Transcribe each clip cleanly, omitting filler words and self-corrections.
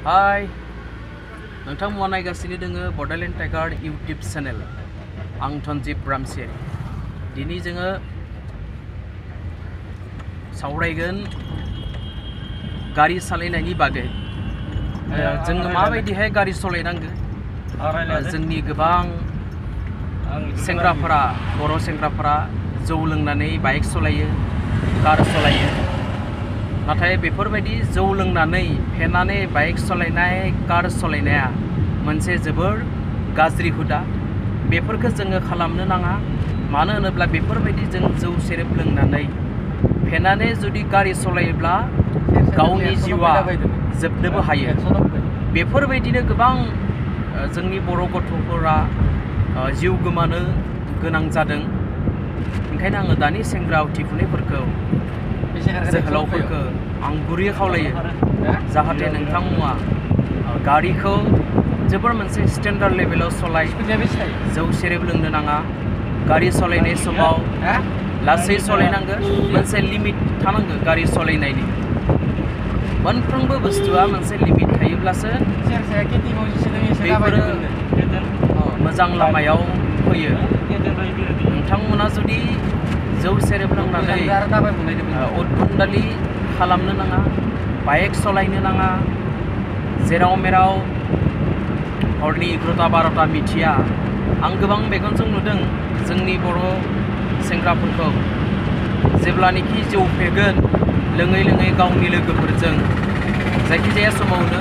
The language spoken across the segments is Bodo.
हाय नोंथांमोना नायगासिनो दोङो बड'लेण्ड टाइगार इउट्यूब चेनेल आं धनजिब रामसियारि दिनै जोङो सावरायगोन गारि सालायनायनि बागै जोङो माबायदिहाय गारि सालायनांगो जोंनि गोबां सेंग्राफोरा बर' सेंग्राफोरा जौ लोंनानै बाइक सालायो कार सालायो नाथाय बेफोरबायदि जौ लोंनानै फेनानै बाइक सालायनाय कार सालायनाया मोनसे जोबोर गाज्रि हुदा बेफोरखौ जोङो खालामनो नाङा मानो होनोब्ला बेफोरबायदि जों जौ सेरेब लोंनानै फेनानै जुदि गारि सालायोब्ला गावनि जिउआ जोबनोबो हायो बेफोरबायदिनो गोबां जोंनि बर' गथ'फोरा जिउ गोमानो गोनां जादों ओंखायनो आङो दानि सेंग्रा उथिफुनायफोरखौ जोहोलावफोरखौ आं गुरै खावलायो जाहाथे नोंथांमोना गारिखौ जोबोर मोनसे स्टेन्डार्ड लेभेलाव सालाय जौ सेरेब लोंनो नाङा गारि सालायनाय समाव लासै सालायनांगौ मोनसे लिमिट थानांगौ गारि सालायनायनि मोनफ्रोमबो बुस्थुआ मोनसे लिमिट थायोब्लासो बेफोरो मोजां लामायाव फैयो नोंथांमोना जुदि जौ सेरेब लोंनानै उद्भुन्दालि खालामनो नाङा बाइक सालायनो नाङा जेराव मेराव हरनि 11-12 मिथिया आं गोबां मेगनजों नुदों जोंनि बर' सेंग्राफोरखौ जेब्लानोखि जौ फेगोन लोङै लोङै गावनि लोगोफोरजों जायखिजाया समावनो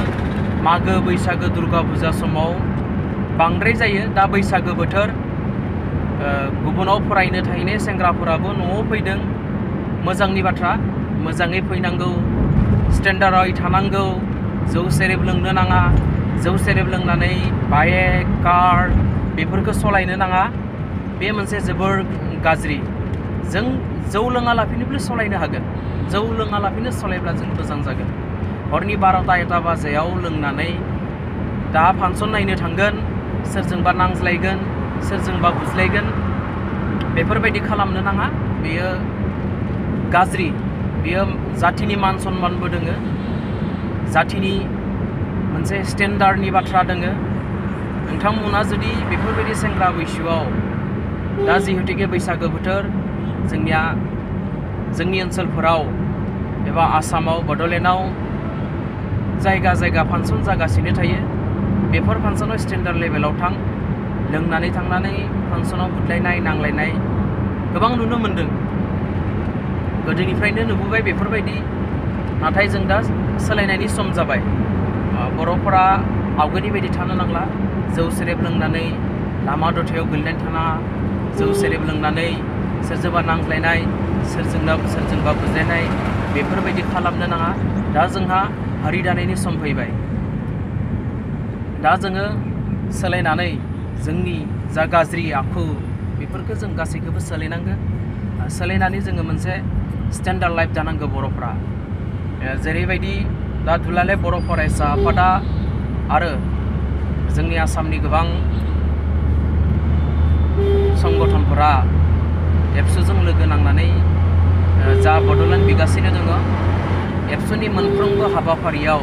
मागो बैसागो दुर्गा फुजा समाव बांद्राय जायो दा बैसागो बोथोर गुबुनाव फरायनो थाहैनाय सेंग्राफोराबो न'आव फैदों मोजांनि बाथ्रा मोजाङै फैनांगौ स्टेन्डार्डआव थानांगौ जौ सेरेब लोंनो नाङा जौ सेरेब लोंनानै बाइक कार बेफोरखौ सालायनो नाङा बे मोनसे जोबोर गाज्रि जों जौ लोङालाफिनोबो सालायनो हागोन जौ लोङालाफिनो सालायब्ला जों मोजां जागोन हरनि 12-1 बाजियाव लोंनानै दा फांसन नायनो थांगोन सोरजोंबा नांज्लायगोन सोरजोंबा बुज्लायगोन बेफोरबायदि खालामनो नाङा बेयो गाज्रि बेयो जाथिनि मान सन्मानबो दोङो जाथिनि मोनसे स्टेन्डार्डनि बाथ्रा दोङो नोंथांमोना जुदि बेफोरबायदि सेंग्रा बैसोआव दा जिहेतुके बैसागो बोथोर जोंनिया जोंनि ओनसोलफोराव एबा आसामाव बड'लेण्डआव जायगा जायगा फांसन जागासिनो थायो बेफोर फांसनाव स्टेन्डार्ड लेभेलाव थां लोंनानै थांनानै फांसनाव बुदलायनाय नांलायनाय गोबां नुनो मोनदों गोदोनिफ्रायनो नुबोबाय बेफोरबायदि नाथाय जों दा सोलायनायनि सम जाबाय बर'फोरा आवगायनि बायदि थानो नांला जौ सेरेब लोंनानै लामा दथायाव गोलैनानै थानाङा जौ सेरेब लोंनानै सोरजोंबा नांज्लायनाय सोरजोंबा बुज्लायनाय बेफोरबायदि खालामनो नाङा दा जोंहा हारि दानायनि सम फैबाय दा जोङो सोलायनानै जोंनि जा गाज्रि आखु बेफोरखौ जों गासैखौबो सोलायनांगौ सोलायनानै जोङो मोनसे स्टेन्डार्ड लाइफ दानांगौ बर'फ्रा जेरैबायदि दा दुलाराय बर' फरायसा आफादा आरो जोंनि आसामनि गोबां संगठनफोरा एबसुजों लोगो नांनानै जा बड'लेण्ड बिगासिनो दङ एबसुनि मोनफ्रोमबो हाबाफारियाव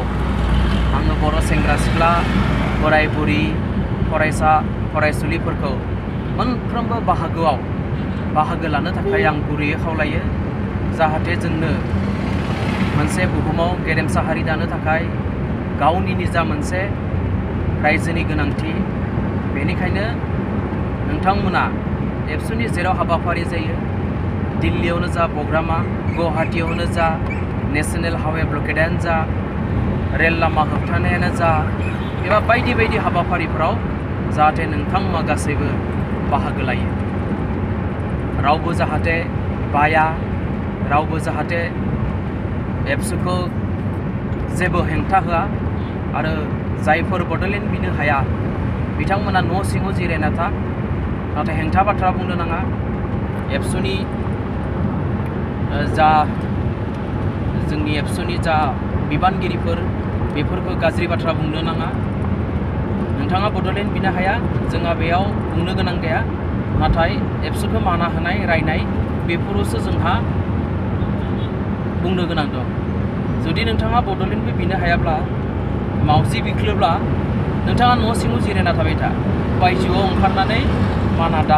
आङो बर' सेंग्रा सिख्ला बोराय बुरि फरायसा फरायसुलिफोरखौ मोनफ्रोमबो बाहागोआव बाहागो लानो थाखाय आं गुरैयै खावलायो जाहाथे जोंनो मोनसे बुहुमाव गेरेमसा हारि दानो थाखाय गावनि निजा मोनसे रायजोनि गोनांथि बेनिखायनो नोंथांमोना एबसुनि जेराव हाबाफारि जायो दिल्लीयावनो जा प्रग्रामा गुवाहाटीयावनो जा नेशनेल हाइवे ब्लकेडानो जा रेल लामा होबथानायानो जा एबा बायदि बायदि हाबाफारिफोराव जाहाथे नोंथांमोना गासैबो बाहागो लायो रावबो जाहाथे बाया रावबो जाहाथे एबसुखौ जेबो हेंथा होआ आरो जायफोर बड'लेण्ड बिनो हाया बिथांमोना न' सिङाव जिरायना था नाथाय हेंथा बाथ्रा बुंनो नाङा एबसुनि जा जोंनि एबसुनि जा बिबानगिरिफोर बेफोरखौ गाज्रि बाथ्रा बुंनो नाङा नोंथाङा बड'लेण्ड बिनो हाया जोंहा बेयाव बुंनो गोनां गैया नाथाय एबसुखौ माना होनाय रायनाय बेफोरावसो जोंहा बुंनो गोनां दं जुदि नोंथाङा बड'लेण्डबो बिनो हायाब्ला मावजि बिख्लोब्ला नोंथाङा न' सिङाव जिरायना थाबाय था, बायजोआव ओंखारनानै माना दा।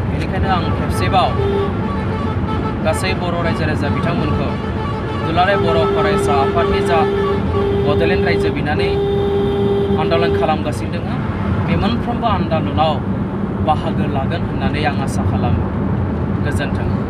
बेनिखायनो आं खेबसेबाव गासै बर' रायजो राजा बिथांमोनखौ दुलाराय बर' फरायसा आफादनि जा बड'लेण्ड रायजो बिनानै आन्दलन खालामगासिनो दङ, बे मोनफ्रोमबो आन्दलनाव बाहागो लागोन होननानै आं आसा खालामो। गोजोन्थों।